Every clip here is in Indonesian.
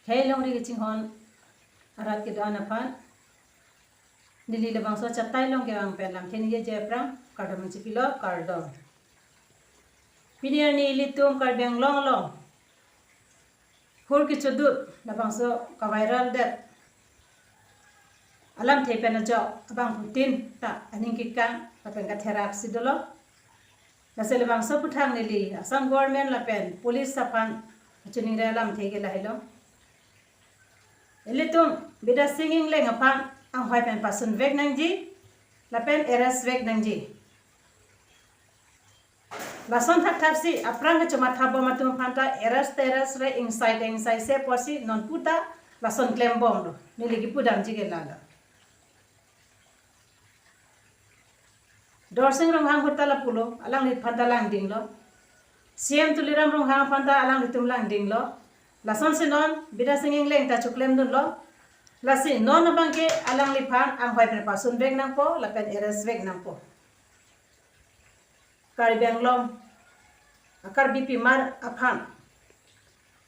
Hey long ri ching hon Arat ke doan Aphan nili le bangso chatai long ke ang pen lam theni ye je prang kardom chi pilo kardom pinier ni litum karbeng long long hur ki chudut la bangso ka viral det alam thei pen jo abang putin ta aning ki kang ka pen ka therak sidolo la sele bangso puthang nili Assam government la pen police Aphan chuning re alam thei ke la hilo Elitum bida singing leng Aphan ang hoy pen pasun vek nangji Lapen eras vek nangji Lason thak thap si aprang ke cuma thabo matum phanta eras teras re inside se posi non puta lason klembong lo niligi pudam ji ke lala Dorsing rong hang hutala pulo alang lit phanta lang ding lo CM tuliram rong hang phanta alang litum lang ding lo Lason si non bida singing leng ta chuklem dun lo Lasi non abang ke alang liphan ang hoy pen pasun vek nang po lapen eras vek nang po Karbi anglom Karbi pimar Aphan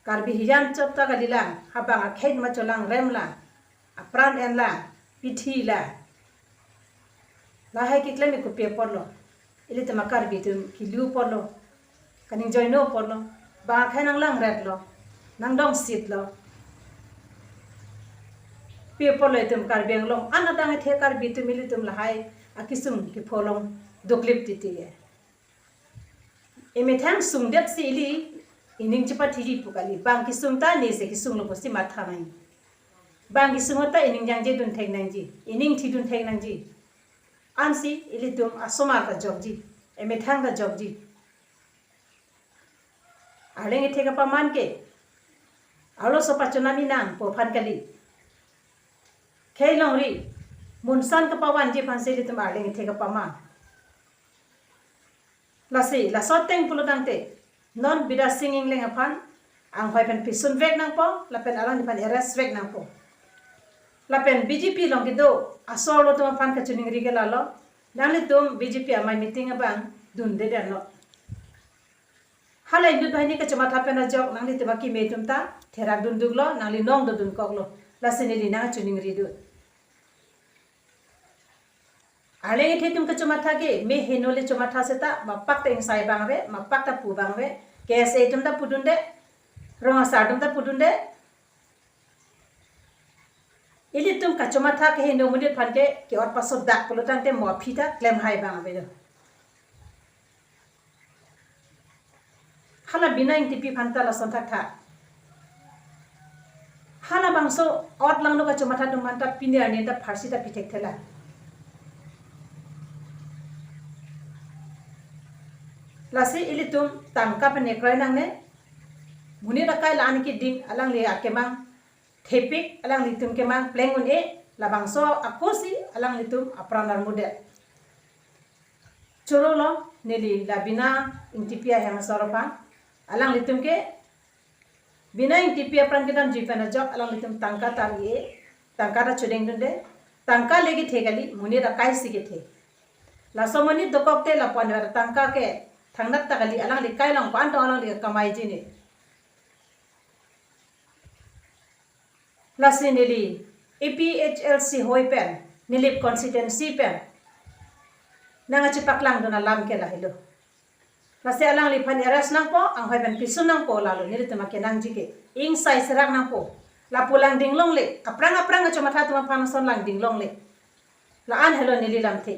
Karbi hiyan chop ta galilang habang akhed ma cholang remla apran enla pithi la hai ki klemi ku pe porlo ilite ma Karbi tum ki liu porlo kaning joino porlo ba khainang lang red lo nang dong sit lo people itum Karbi anglom anadang the Karbi tum ilitum lahai akisum ki pholong doklip titiye emethang sungdet sili ining chipa thiri pukali bang ki sungta ne se ki sunglo posi matha nai bang ki sungota ining jangje dun theng nangji ining thi dun theng nangji ansi ilitum asoma ka jobji emethang ka jobji alenge thega paman ke alo sopa chunami nang po phan kali khailong ri munsan ka pawan je phan se ilitum alenge thega paman Lasi la soteng pulo dangte non bida singing leng Aphan ang hoy pen pisun vek nang po lapen alang pan eras vek nang po lapen BJP long kido asolo tum Aphan ka chuning ri gela lo nangli tum BJP amai meeting abang dun de der no halai dut bhai ni ka chama thapen jok nangli te baki me tum ta therak dun duglo nangli nong do dun koklo lasi ni li na chuning ri du Alenge the tum ka cuma thage me henole cuma thaseta mapak teng sai bangwe mapak ta pu bangwe kese tum ta pudunde ronga sadum ta pudunde ili tum ka cuma thake heno munit phanke ke or pasod dak pulotang te mo phita klem hai bangwe do hala binaing tipi phanta la son thak tha hala bangso ot langno ka cuma tha dum manta pini ani ta pharsi ta pitek thela Lasi ilitum tangka penekrai nang ne muni rakai lan ki ding alang le akemang thepik alang litum kemang plengun e labangso akosi alang litum apranar mude chorolo neli labina intipia hema soropa alang litum ke bina intipia pran kedam jipana jok alang litum tangka tari tangka ra chudeng dunde tangka legi thegali muni rakai sigi the lasomani dokokte lapan war tangka ke Thangnak takali alang li kai lang pan to alang li kamai jini lasi nili APHLC hoi pen nilip constituency pen nanga chipak lang dona lam ke la hilo lasi alang li pan eras nang po ang hoi pen pisun nang po lalo nilitama ke nang jike ing sai serak nang po la pulang dinglong le aprang aprang choma tha tuma pan son lang dinglong le la an hello nili lam the